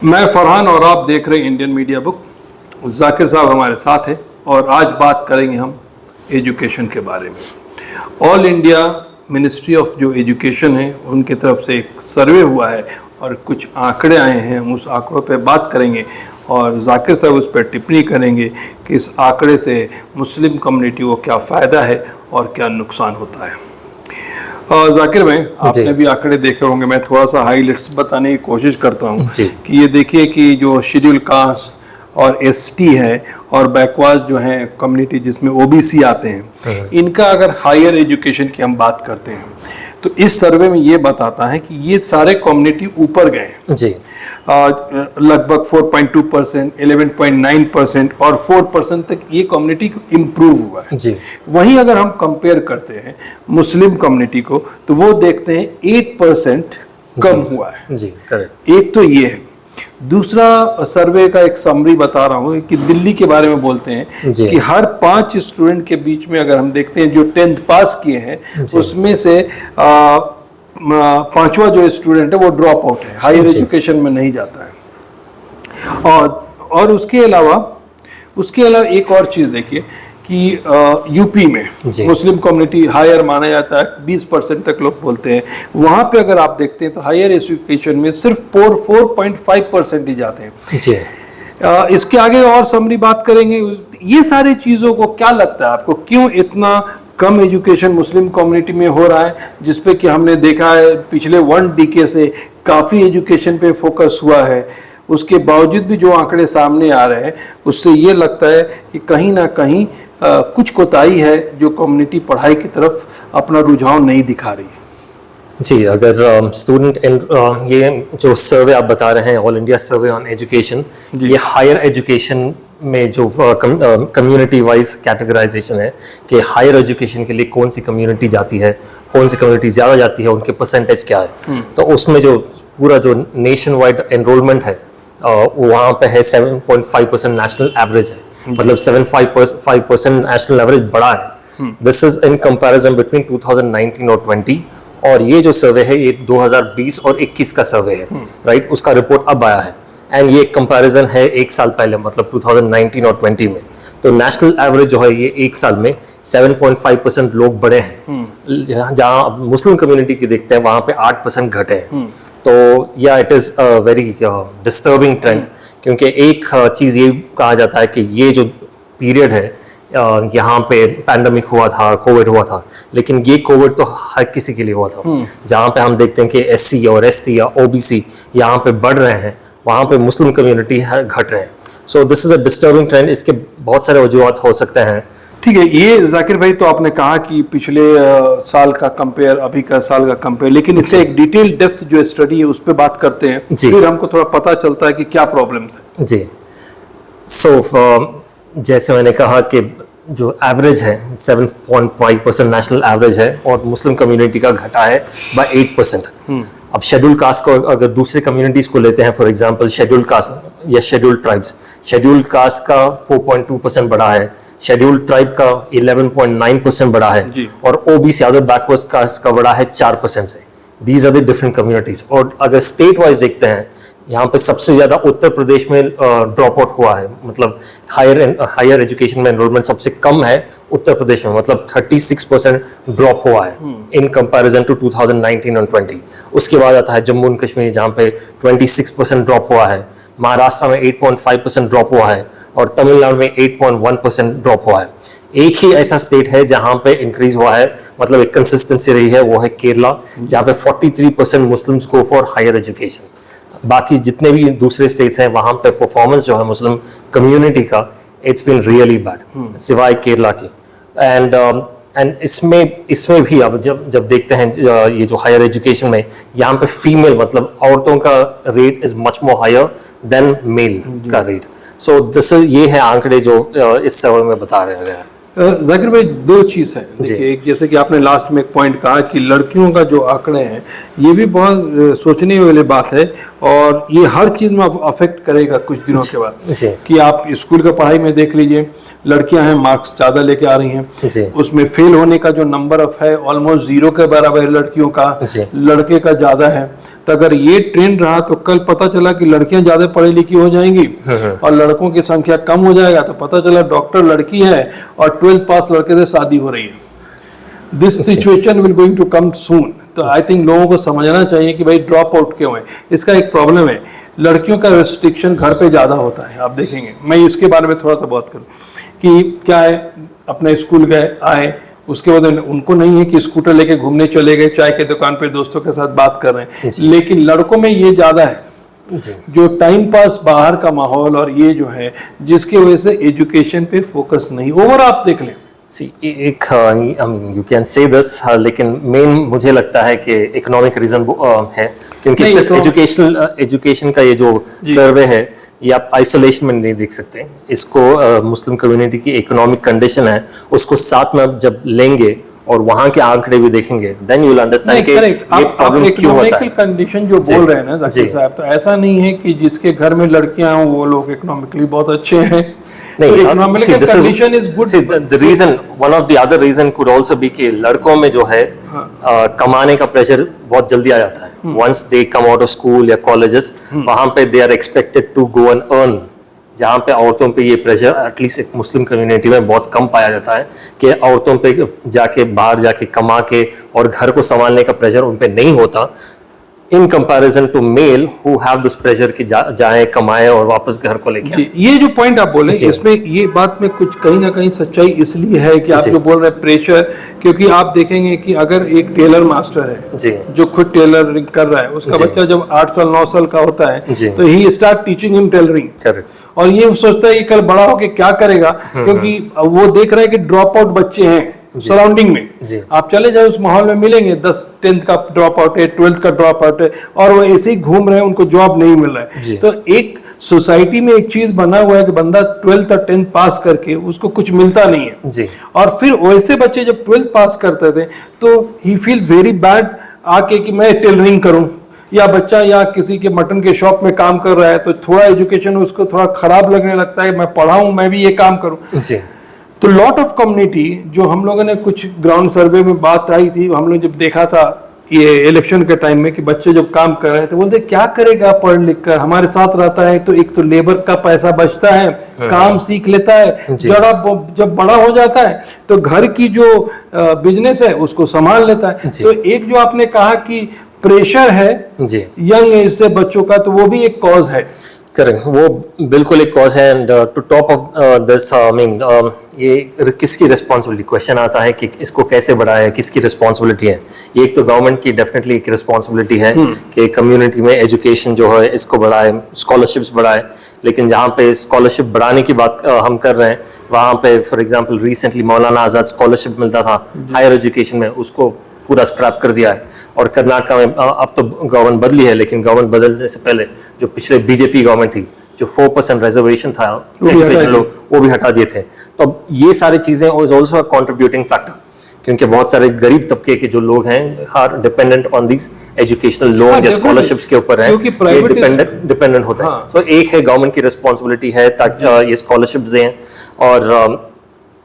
मैं फरहान और आप देख रहे हैं इंडियन मीडिया बुक। जाकिर साहब हमारे साथ हैं और आज बात करेंगे हम एजुकेशन के बारे में। ऑल इंडिया मिनिस्ट्री ऑफ जो एजुकेशन है उनकी तरफ से एक सर्वे हुआ है और कुछ आंकड़े आए हैं, हम उस आंकड़ों पे बात करेंगे और जाकिर साहब उस पर टिप्पणी करेंगे कि इस आंकड़े से मुस्लिम कम्युनिटी को क्या फ़ायदा है और क्या नुकसान होता है। जाकिर भाई, आपने भी आंकड़े देखे होंगे, मैं थोड़ा सा हाईलाइट्स बताने की कोशिश करता हूँ कि ये देखिए कि जो शेड्यूल कास्ट और एसटी है और बैकवर्ड जो है कम्युनिटी जिसमें ओबीसी आते हैं, इनका अगर हायर एजुकेशन की हम बात करते हैं तो इस सर्वे में ये बताता है कि ये सारे कम्युनिटी ऊपर गए जी। लगभग 4.2%, 11.9% और 4% तक ये कम्युनिटी इम्प्रूव हुआ है जी। वहीं अगर हम कंपेयर करते हैं मुस्लिम कम्युनिटी को तो वो देखते हैं 8% कम हुआ है जी। करेक्ट। एक तो ये है। दूसरा सर्वे का एक समरी बता रहा हूँ कि दिल्ली के बारे में बोलते हैं कि हर 5 स्टूडेंट के बीच में अगर हम देखते हैं जो 10th पास किए हैं उसमें से 5वां जो स्टूडेंट है वो ड्रॉप आउट है, हायर एजुकेशन में नहीं जाता है। और उसके अलावा एक और चीज़ देखिए कि यूपी में मुस्लिम कम्युनिटी हायर माना जाता है, 20% तक लोग बोलते हैं। वहाँ पे अगर आप देखते हैं तो हायर एजुकेशन में सिर्फ 4.5% ही जाते हैं। इसके आगे और समरी बात करेंगे। ये सारी चीज़ों को क्या लगता है आपको, क्यों इतना कम एजुकेशन मुस्लिम कम्युनिटी में हो रहा है, जिसपे कि हमने देखा है पिछले 1 डिकेड से काफ़ी एजुकेशन पे फोकस हुआ है। उसके बावजूद भी जो आंकड़े सामने आ रहे हैं उससे ये लगता है कि कहीं ना कहीं कुछ कोताही है, जो कम्युनिटी पढ़ाई की तरफ अपना रुझान नहीं दिखा रही है जी। अगर स्टूडेंट ये जो सर्वे आप बता रहे हैं, all India survey on education, ये हायर एजुकेशन में जो कम्युनिटी वाइज कैटेगराइजेशन है कि हायर एजुकेशन के लिए कौन सी कम्युनिटी जाती है, कौन सी कम्युनिटी ज़्यादा जाती है, उनके परसेंटेज क्या है, तो उसमें जो पूरा जो नेशन वाइड एनरोलमेंट है वहाँ पे है 7.5% नेशनल एवरेज है, मतलब 7.5% नेशनल एवरेज बड़ा है। This is in comparison between 2019 और 20। और ये जो सर्वे है ये 2020 और 21 का सर्वे है, राइट। उसका रिपोर्ट अब आया है एंड ये कंपैरिजन है 1 साल पहले, मतलब 2019 और 20 में। तो नेशनल एवरेज जो है ये 1 साल में 7.5% लोग बढ़े हैं। जहाँ मुस्लिम कम्युनिटी की देखते हैं वहाँ पे 8% घटे हैं। तो या it is a very disturbing trend, क्योंकि एक चीज़ ये कहा जाता है कि ये जो पीरियड है यहाँ पे पैंडमिक हुआ था, कोविड हुआ था, लेकिन ये कोविड तो हर किसी के लिए हुआ था। जहाँ पे हम देखते हैं कि SC और ST या OBC यहाँ पे बढ़ रहे हैं, वहाँ पे मुस्लिम कम्युनिटी घट रहे हैं। सो this is a disturbing trend. इसके बहुत सारे वजूहत हो सकते हैं। ठीक है, ये जाकिर भाई तो आपने कहा कि पिछले साल का कंपेयर, अभी का साल का कंपेयर, लेकिन इससे एक डिटेल डेप्थ जो स्टडी है उस पर बात करते हैं, फिर हमको थोड़ा पता चलता है कि क्या प्रॉब्लम्स है जी। सो जैसे मैंने कहा कि जो एवरेज है 7.5% नेशनल एवरेज है और मुस्लिम कम्युनिटी का घटा है बाय 8%। अब शेड्यूल कास्ट को अगर दूसरे कम्युनिटीज को लेते हैं, फॉर एग्जांपल शेड्यूल कास्ट या शेड्यूल ट्राइब्स, शेड्यूल कास्ट का 4.2% बढ़ा है, शेड्यूल ट्राइब का 11.9% बढ़ा है और OBC अदर बैकवर्ड कास्ट का बढ़ा है 4% से। These are the different communities. और अगर स्टेट वाइज देखते हैं, यहाँ पे सबसे ज्यादा उत्तर प्रदेश में ड्रॉप आउट हुआ है, मतलब हायर एजुकेशन में एनरोलमेंट सबसे कम है उत्तर प्रदेश में, मतलब 36% ड्रॉप हुआ है इन कंपैरिजन टू 2019 और 20। उसके बाद आता है जम्मू एंड कश्मीर, जहाँ पे 26% ड्रॉप हुआ है, महाराष्ट्र में 8.5% ड्रॉप हुआ है और तमिलनाडु में 8.1% ड्रॉप हुआ है। एक ही ऐसा स्टेट है जहाँ पे इंक्रीज हुआ है, मतलब एक कंसिस्टेंसी रही है, वो है केरला, जहाँ पे 43% Muslims go for higher education. बाकी जितने भी दूसरे स्टेट्स हैं वहाँ पे परफॉर्मेंस जो है मुस्लिम कम्युनिटी का, इट्स बीन रियली बैड, सिवाय केरला की। एंड इसमें भी अब जब देखते हैं ये जो हायर एजुकेशन में, यहाँ पे फीमेल मतलब औरतों का rate is much more higher than male का रेट। सो दिस ये है आंकड़े जो इस सर्वे में बता रहे हैं। जाकिर भाई, 2 चीज़ है। देखिए, एक जैसे कि आपने लास्ट में एक पॉइंट कहा कि लड़कियों का जो आंकड़े हैं ये भी बहुत सोचने वाली बात है और ये हर चीज़ में अफेक्ट करेगा कुछ दिनों के बाद। कि आप स्कूल का पढ़ाई में देख लीजिए, लड़कियां हैं मार्क्स ज़्यादा लेके आ रही हैं, उसमें फेल होने का जो नंबर ऑफ है ऑलमोस्ट 0 के बराबर है लड़कियों का, लड़के का ज़्यादा है। तो अगर ये ट्रेंड रहा तो कल पता चला कि लड़कियां ज्यादा पढ़ी लिखी हो जाएंगी और लड़कों की संख्या कम हो जाएगा, तो पता चला डॉक्टर लड़की है और 12th पास लड़के से शादी हो रही है। This situation will going to come soon. तो आई थिंक लोगों को समझना चाहिए कि भाई ड्रॉप आउट क्यों है। इसका एक प्रॉब्लम है, लड़कियों का रेस्ट्रिक्शन घर पे ज्यादा होता है। आप देखेंगे, मैं इसके बारे में थोड़ा सा बात करूं कि क्या है, अपने स्कूल गए आए, उसके बाद उनको नहीं है कि स्कूटर लेके घूमने चले गए, चाय के दुकान पे दोस्तों के साथ बात कर रहे हैं। लेकिन लड़कों में ये ज्यादा है जो टाइम पास, बाहर का माहौल, और ये जो है जिसकी वजह से एजुकेशन पे फोकस नहीं। ओवर आप देख लें, एक यू कैन से दिस, लेकिन मेन मुझे लगता है कि इकोनॉमिक रीजन है, क्योंकि सिर्फ एजुकेशन का ये जो सर्वे है ये आप आइसोलेशन में नहीं देख सकते। इसको मुस्लिम कम्युनिटी की इकोनॉमिक कंडीशन है, उसको साथ में जब लेंगे और वहां के आंकड़े भी देखेंगे, देन यू विल अंडरस्टैंड कि ये प्रॉब्लम क्यों होता है। कंडीशन जो बोल रहे हैं ना जाकिर साहब, तो ऐसा नहीं है कि जिसके घर में लड़कियां हों वो लोग इकोनॉमिकली बहुत अच्छे हैं। Economic condition is good. The reason, one of the other reason could also be कि लड़कों में जो है कमाने का प्रेशर बहुत जल्दी आ जाता है। Once they come out of school या कॉलेजेस, वहां पे they are expected to go and earn, जहाँ पे औरतों पे ये प्रेशर एटलीस्ट एक मुस्लिम कम्युनिटी में बहुत कम पाया जाता है कि औरतों पे जाके बाहर जाके कमा के और घर को संभालने का प्रेशर उन पे नहीं होता, in comparison to male who have this pressure कि जाए कमाए और वापस घर को लेके। ये जो पॉइंट आप बोले, इसमें ये बात में कुछ कहीं ना कहीं सच्चाई इसलिए है कि आप जो बोल रहे हैं प्रेशर, क्योंकि आप देखेंगे कि अगर एक टेलर मास्टर है जो खुद टेलरिंग कर रहा है, उसका बच्चा जब 8 साल 9 साल का होता है तो ही स्टार्ट टीचिंग हिम टेलरिंग, और ये सोचता है कि कल बड़ा होके क्या करेगा, क्योंकि वो देख रहा है कि ड्रॉप आउट बच्चे हैं सराउंडिंग में। आप चले जाए उस माहौल में मिलेंगे 10th का ड्रॉप आउट है, 12th का ड्रॉप आउट है, और वो ऐसे ही घूम रहे हैं, उनको जॉब नहीं मिल रहा है। तो एक सोसाइटी में एक चीज बना हुआ है कि बंदा 12th और 10th पास करके उसको कुछ मिलता नहीं है, और फिर वैसे बच्चे जब 12th पास करते थे तो ही फील्स वेरी बैड आके कि मैं टेलरिंग करूं, या बच्चा या किसी के मटन के शॉप में काम कर रहा है तो थोड़ा एजुकेशन उसको थोड़ा खराब लगने लगता है, मैं पढ़ाऊं, मैं भी ये काम करूं। तो लॉट ऑफ कम्युनिटी, जो हम लोगों ने कुछ ग्राउंड सर्वे में बात आई थी, हम लोग जब देखा था ये इलेक्शन के टाइम में कि बच्चे जब काम कर रहे थे, बोलते क्या करेगा पढ़ लिख कर, हमारे साथ रहता है तो एक तो लेबर का पैसा बचता है, काम सीख लेता है, जब बड़ा हो जाता है तो घर की जो बिजनेस है उसको संभाल लेता है। तो एक जो आपने कहा कि प्रेशर है यंग एज से बच्चों का, तो वो भी एक कॉज है। करेक्ट, वो बिल्कुल एक कॉज है। And to top of this, I mean ये किसकी रिस्पॉन्सिबिलिटी क्वेश्चन आता है कि इसको कैसे बढ़ाए, किसकी रिस्पॉन्सिबिलिटी है। ये एक तो गवर्नमेंट की डेफिनेटली एक रिस्पॉन्सिबिलिटी है कि कम्युनिटी में एजुकेशन जो है इसको बढ़ाए, स्कॉलरशिप्स बढ़ाए। लेकिन जहाँ पे स्कॉलरशिप बढ़ाने की बात हम कर रहे हैं, वहाँ पे for example recently Maulana Azad scholarship मिलता था हायर एजुकेशन में, उसको पूरा स्क्रैप कर दिया है। और कर्नाटका में अब तो गवर्नमेंट बदली है, लेकिन गवर्नमेंट बदलने से पहले जो पिछले बीजेपी गवर्नमेंट थी, जो 4% रिजर्वेशन था वो भी हटा दिए थे। तो अब ये सारी चीजें is also a contributing factor, क्योंकि बहुत सारे गरीब तबके के जो लोग हैं are dependent on this educational loan या स्कॉलरशिप्स के ऊपर है, डिपेंडेंट होता है। तो एक है गवर्नमेंट की रिस्पॉन्सिबिलिटी है ताकि ये स्कॉलरशिप्स दें और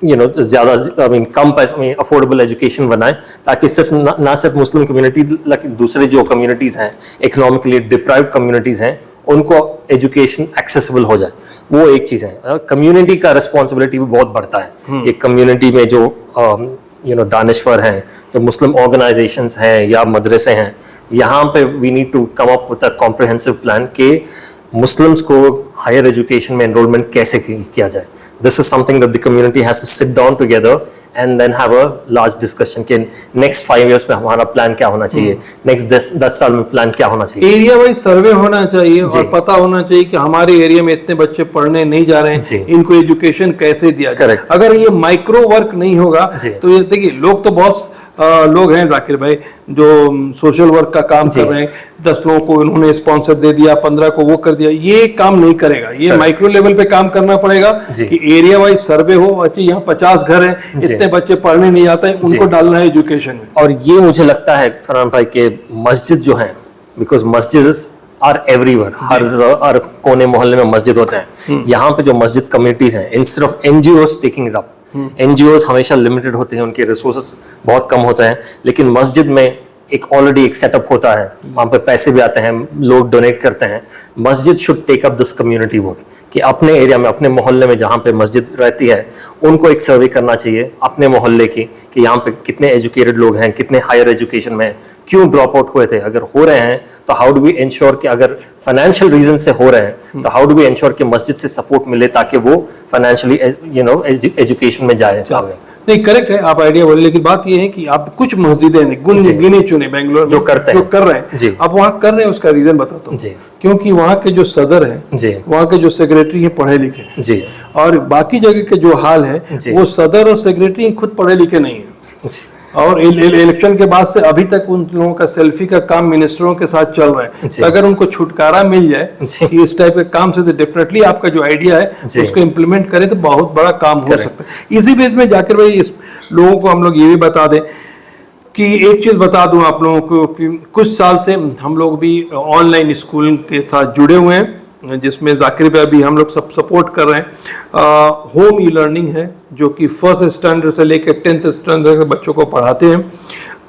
ज्यादा आई मीन कम पैसे में अफोर्डेबल एजुकेशन बनाए, ताकि सिर्फ ना सिर्फ मुस्लिम कम्युनिटी, लेकिन दूसरे जो कम्युनिटीज हैं, इकोनॉमिकली डिप्राइव्ड कम्युनिटीज हैं, उनको एजुकेशन एक्सेसिबल हो जाए। वो एक चीज है। कम्युनिटी का रिस्पॉन्सिबिलिटी भी बहुत बढ़ता है। एक कम्युनिटी में जो दानिश्वर हैं, जो मुस्लिम ऑर्गेनाइजेशंस हैं या मदरसे हैं, यहाँ पे we need to come up with a comprehensive plan कि मुस्लिम्स को हायर एजुकेशन में एनरोलमेंट कैसे किया जाए। This is something that the community has to sit down together and then have a large discussion कि next 5 years में हमारा plan क्या होना चाहिए, next 10 साल में प्लान क्या होना चाहिए। एरिया वाइज सर्वे होना चाहिए और पता होना चाहिए कि हमारे एरिया में इतने बच्चे पढ़ने नहीं जा रहे हैं, इनको एजुकेशन कैसे दिया जाए। अगर ये माइक्रो वर्क नहीं होगा तो ये देखिए, लोग तो बहुत लोग हैं जाकिर भाई जो सोशल वर्क का काम कर रहे हैं, 10 लोगों को इन्होंने स्पॉन्सर दे दिया, 15 को वो कर दिया, ये काम नहीं करेगा। ये माइक्रो लेवल पे काम करना पड़ेगा कि एरिया वाइज सर्वे हो। अच्छा, यहाँ 50 घर हैं, इतने बच्चे पढ़ने नहीं आते हैं, उनको डालना है एजुकेशन में। और ये मुझे लगता है फरहान भाई के मस्जिद जो है, बिकॉज मस्जिद आर एवरीवेयर, हर कोने मोहल्ले में मस्जिद होते हैं। यहाँ पे जो मस्जिद कम्युनिटीज हैं, instead of NGOs taking it up, NGOs हमेशा लिमिटेड होते हैं, उनके रिसोर्सेस बहुत कम होते हैं, लेकिन मस्जिद में एक ऑलरेडी एक सेटअप होता है, वहाँ पे पैसे भी आते हैं, लोग डोनेट करते हैं। मस्जिद should take up this community work, कि अपने एरिया में, अपने मोहल्ले में जहाँ पे मस्जिद रहती है, उनको एक सर्वे करना चाहिए अपने मोहल्ले की, कि यहाँ पे कितने एजुकेटेड लोग हैं, कितने हायर एजुकेशन में हैं, क्यों ड्रॉप आउट हुए थे, अगर हो रहे हैं तो हाउ डू वी इंश्योर कि अगर फाइनेंशियल रीजन से हो रहे हैं तो हाउ डू वी इंश्योर कि मस्जिद से सपोर्ट मिले ताकि वो फाइनेंशियली एजुकेशन में जाए सामने। नहीं, करेक्ट है, आप आइडिया बोले, लेकिन बात यह है कि आप कुछ मस्जिदें गिने चुने बेंगलोर जो करते हैं, जो कर रहे हैं, आप वहाँ कर रहे हैं, उसका रीजन बताता हूँ। क्योंकि वहाँ के जो सदर है, वहाँ के जो सेक्रेटरी है पढ़े लिखे हैं जी, और बाकी जगह के जो हाल है वो सदर और सेक्रेटरी खुद पढ़े लिखे नहीं है। और इलेक्शन के बाद से अभी तक उन लोगों का सेल्फी का काम मिनिस्टरों के साथ चल रहा है। तो अगर उनको छुटकारा मिल जाए कि इस टाइप के काम से, तो डेफिनेटली आपका जो आइडिया है उसको इम्प्लीमेंट करें तो बहुत बड़ा काम हो सकता है। इसी बेस में जाकिर भाई, इस लोगों को हम लोग ये भी बता दें कि एक चीज बता दूं आप लोगों को कि कुछ साल से हम लोग भी ऑनलाइन स्कूल के साथ जुड़े हुए हैं, जिसमें जाकिर भाई अभी हम लोग सब सपोर्ट कर रहे हैं। होम ई लर्निंग है जो कि फर्स्ट स्टैंडर्ड से लेकर 10th स्टैंडर्ड के बच्चों को पढ़ाते हैं।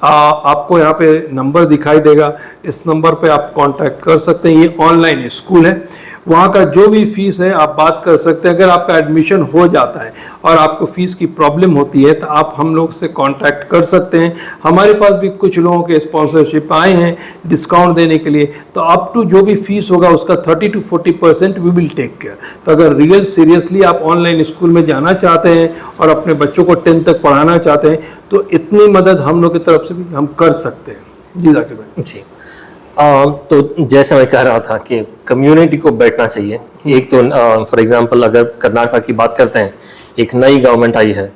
आपको यहाँ पे नंबर दिखाई देगा, इस नंबर पे आप कांटेक्ट कर सकते हैं। ये ऑनलाइन स्कूल है, वहाँ का जो भी फीस है आप बात कर सकते हैं। अगर आपका एडमिशन हो जाता है और आपको फीस की प्रॉब्लम होती है तो आप हम लोग से कांटेक्ट कर सकते हैं। हमारे पास भी कुछ लोगों के स्पॉन्सरशिप आए हैं डिस्काउंट देने के लिए, तो अप टू जो भी फीस होगा उसका 30 to 40% we will take care. तो अगर रियल सीरियसली आप ऑनलाइन स्कूल में जाना चाहते हैं और अपने बच्चों को 10th तक पढ़ाना चाहते हैं तो इतनी मदद हम लोग की तरफ से भी हम कर सकते हैं। जी जाकिर भाई। जी, तो जैसे मैं कह रहा था कि कम्युनिटी को बैठना चाहिए। एक तो फॉर एग्जांपल अगर कर्नाटक की बात करते हैं, एक नई गवर्नमेंट आई है,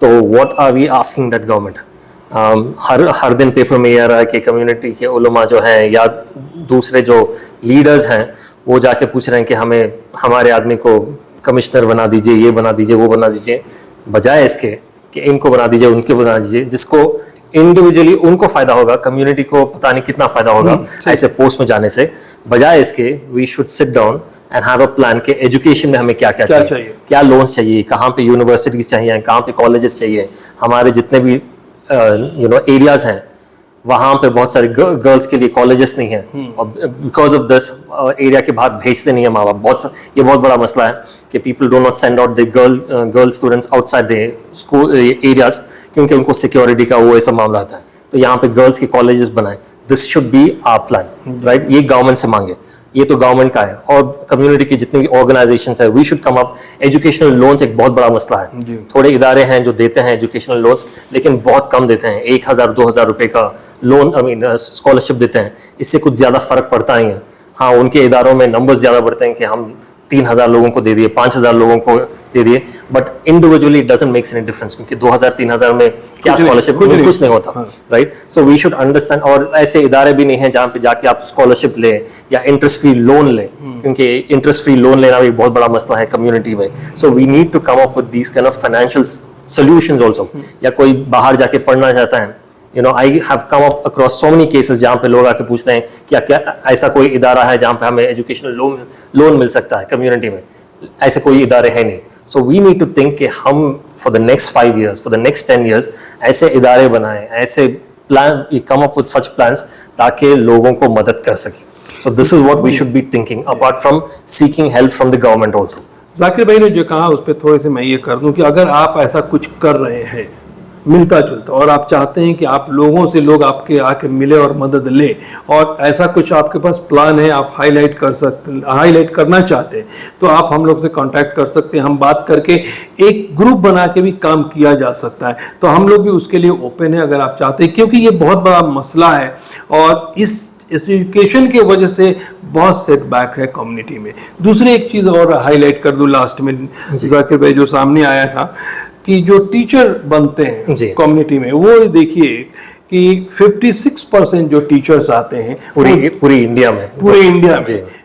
तो what are we asking that government. हर दिन पेपर में यह रहा है कि कम्युनिटी के उलमा जो हैं या दूसरे जो लीडर्स हैं वो जाके पूछ रहे हैं कि हमें हमारे आदमी को कमिश्नर बना दीजिए, ये बना दीजिए, वो बना दीजिए, बजाय इसके कि इनको बना दीजिए, उनके बना दीजिए, जिसको इंडिविजुअली उनको फायदा होगा, कम्युनिटी को पता नहीं कितना फायदा होगा ऐसे पोस्ट में जाने से। बजाय इसके we should sit down and have a plan के एजुकेशन में हमें क्या क्या चाहिए, क्या लोन्स चाहिए, कहाँ पे यूनिवर्सिटीज चाहिए, कहाँ पे कॉलेजेस चाहिए, हमारे जितने भी एरियाज हैं वहाँ पे बहुत सारे गर्ल्स के लिए कॉलेजेस नहीं है और बिकॉज ऑफ दिस एरिया के बाहर भेजते नहीं है माँ बाप। ये बहुत बड़ा मसला है कि people do not send out the girl students outside the school areas, क्योंकि उनको सिक्योरिटी का वो ऐसा मामला आता है। तो यहाँ पे गर्ल्स के कॉलेजेस बनाए, this should be our plan, right. ये गवर्नमेंट से मांगे, ये तो गवर्नमेंट का है। और कम्युनिटी की जितनी भी ऑर्गेनाइजेशन है, we should come up. Educational loans एक बहुत बड़ा मसला है। थोड़े इदारे हैं जो देते हैं एजुकेशनल लोन्स, लेकिन बहुत कम देते हैं। 1000-2000 रुपए का लोन स्कॉलरशिप देते हैं, इससे कुछ ज्यादा फर्क पड़ता नहीं है। हाँ, उनके इदारों में नंबर्स ज्यादा बढ़ते हैं कि हम 3000 लोगों को दे दिए, 5000 लोगों को दे दिए, but individually it doesn't makes any difference, क्योंकि 2000-3000 में क्या स्कॉलरशिप कुछ नहीं होता, right. So we should understand. और ऐसे इदारे भी नहीं है जहाँ पे जाके आप स्कॉलरशिप ले या इंटरेस्ट फ्री लोन ले, क्योंकि इंटरेस्ट फ्री लोन लेना भी बहुत बड़ा मसला है कम्युनिटी में। So we need to come up with these kind of financial solutions also. या कोई बाहर जाके पढ़ना चाहता है, I have come up across so many cases जहाँ पे लोग आके पूछते हैं क्या क्या ऐसा कोई इदारा है जहाँ पे हमें एजुकेशनल लोन मिल सकता है कम्युनिटी में। ऐसे कोई इदारे हैं नहीं। So we need to think कि हम for the next 5 years, for the next 10 years ऐसे इदारे बनाएं, ऐसे plan, come up with such plans ताकि लोगों को मदद कर सके। So this is what we should be thinking apart from seeking help from the government also. Zakir भाई ने जो कहा उस पर थोड़ी सी मैं ये कर दूं कि अगर आप ऐसा कुछ कर रहे हैं मिलता जुलता और आप चाहते हैं कि आप लोगों से लोग आपके आके मिले और मदद ले, और ऐसा कुछ आपके पास प्लान है, आप हाईलाइट करना चाहते हैं, तो आप हम लोग से कांटेक्ट कर सकते हैं। हम बात करके एक ग्रुप बना के भी काम किया जा सकता है। तो हम लोग भी उसके लिए ओपन है अगर आप चाहते हैं, क्योंकि ये बहुत बड़ा मसला है और इस एजुकेशन के वजह से बहुत सेटबैक है कम्युनिटी में। दूसरी एक चीज़ और हाईलाइट कर दूं लास्ट में, जाकिर भाई जो सामने आया था कि जो टीचर बनते हैं कम्युनिटी में, वो देखिए कि 56% जो टीचर्स आते हैं पूरी इंडिया में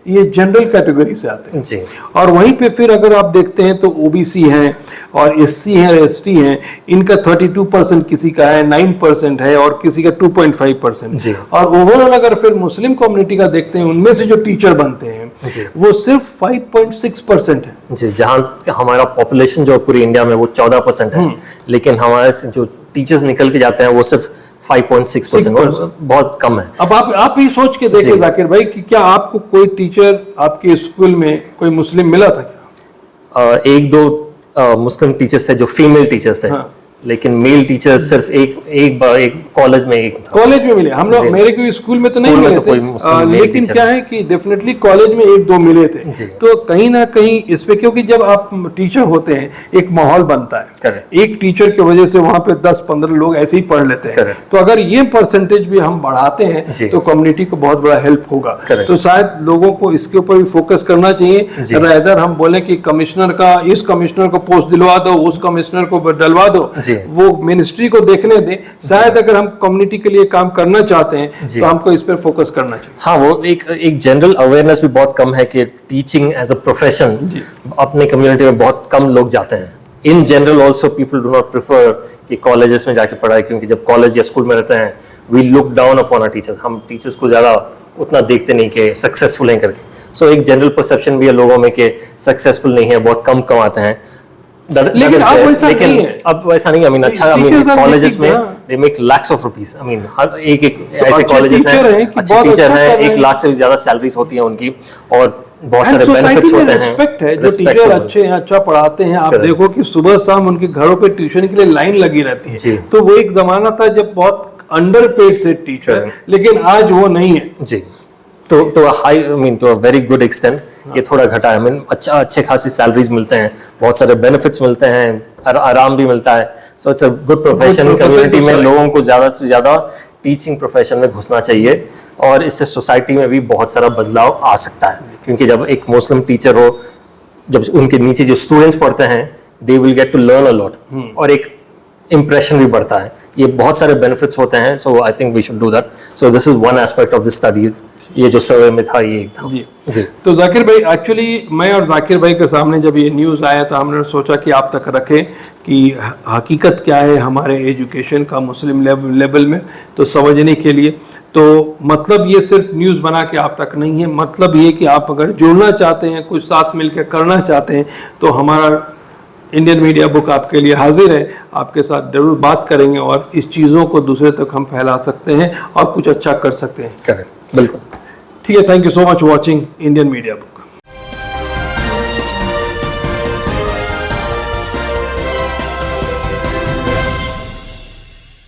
ये जनरल कैटेगरी से आते हैं जी। और वहीं पे फिर अगर आप देखते हैं तो ओबीसी हैं और एससी हैं, एसटी हैं, इनका 32% किसी का है, 9% है और किसी का 2.5%। और ओवरऑल अगर फिर मुस्लिम कम्युनिटी का देखते हैं, उनमें से जो टीचर बनते हैं वो सिर्फ 5.6% है जी। जहाँ हमारा पॉपुलेशन जो पूरी इंडिया में वो 14% है, लेकिन हमारे जो टीचर्स निकल के जाते हैं वो सिर्फ 5.6%, और बहुत कम है। अब आप ही सोच के देखिए जाकिर भाई कि क्या आपको कोई टीचर आपके स्कूल में कोई मुस्लिम मिला था क्या? एक दो मुस्लिम टीचर्स थे जो फीमेल टीचर्स थे, हाँ। लेकिन मेल टीचर्स सिर्फ एक कॉलेज में एक था। कॉलेज में मिले, हम लोग मेरे को स्कूल में तो नहीं मिले थे, लेकिन क्या है कि डेफिनेटली कॉलेज में एक दो मिले थे। तो कहीं ना कहीं इसमें, क्योंकि जब आप टीचर होते हैं एक माहौल बनता है, एक टीचर की वजह से वहां पे 10-15 लोग ऐसे ही पढ़ लेते हैं। तो अगर ये परसेंटेज भी हम बढ़ाते हैं तो कम्युनिटी को बहुत बड़ा हेल्प होगा। तो शायद लोगों को इसके ऊपर भी फोकस करना चाहिए, रादर हम बोले कि कमिश्नर का, इस कमिश्नर को पोस्ट दिलवा दो, उस कमिश्नर को डलवा दो, वो मिनिस्ट्री को देखने दें। शायद अगर हम कम्युनिटी के लिए काम करना चाहते हैं तो हमको इस पर फोकस करना चाहिए। हाँ, वो एक जनरल अवेयरनेस भी बहुत कम है कि टीचिंग एज अ प्रोफेशन अपने कम्युनिटी में बहुत कम लोग जाते हैं। In general also people do not prefer कि कॉलेजेस में जाके पढ़ाई, क्योंकि जब कॉलेज या स्कूल में रहते हैं we look down upon our teachers, हम टीचर्स को ज़्यादा उतना देखते नहीं कि सक्सेसफुल हैं करके। सो एक जनरल परसेप्शन भी है लोगों में कि सक्सेसफुल नहीं है, बहुत कम कमाते हैं। लेकिन अब वैसा नहीं है। अब वैसा नहीं, आई मीन अच्छा, आई मीन कॉलेजेस में they make lakhs of rupees, I mean हर एक ऐसे कॉलेजेस हैं अच्छे टीचर हैं, 1 लाख से भी ज्यादा सैलरीज होती हैं उनकी, और बहुत सारे बेनिफिट्स होते हैं। रिस्पेक्ट है, जो टीचर अच्छे हैं, अच्छा पढ़ाते हैं। आप देखो कि सुबह शाम उनके घरों पे ट्यूशन के लिए लाइन लगी रहती है। तो वो एक जमाना था जब बहुत अंडरपेड थे टीचर, लेकिन आज वो नहीं है जी। तो high, I mean to a very good extent ये थोड़ा घटा है। आई मीन अच्छे खासी सैलरीज मिलते हैं, बहुत सारे बेनिफिट्स मिलते हैं, आराम भी मिलता है। So it's a good profession. Community में लोगों को ज्यादा से ज्यादा टीचिंग प्रोफेशन में घुसना चाहिए, और इससे सोसाइटी में भी बहुत सारा बदलाव आ सकता है। क्योंकि जब एक मुस्लिम टीचर हो, जब उनके नीचे जो स्टूडेंट्स पढ़ते हैं, they will get to learn a lot, और एक इम्प्रेशन भी बढ़ता है। ये बहुत सारे बेनिफिट्स होते हैं। So I think we should do that. So this is one aspect of this study. ये जो सर्वे में था ये था जी। तो जाकिर भाई, एक्चुअली मैं और जाकिर भाई के सामने जब ये न्यूज़ आया था, हमने सोचा कि आप तक रखें कि हकीकत क्या है हमारे एजुकेशन का मुस्लिम लेवल में, तो समझने के लिए। तो मतलब ये सिर्फ न्यूज़ बना के आप तक नहीं है, मतलब ये कि आप अगर जुड़ना चाहते हैं, कुछ साथ मिलकर करना चाहते हैं, तो हमारा इंडियन मीडिया बुक आपके लिए हाजिर है। आपके साथ जरूर बात करेंगे और इस चीज़ों को दूसरे तक हम फैला सकते हैं और कुछ अच्छा कर सकते हैं। करेक्ट, बिल्कुल। ठीक है, thank you so much watching Indian media book.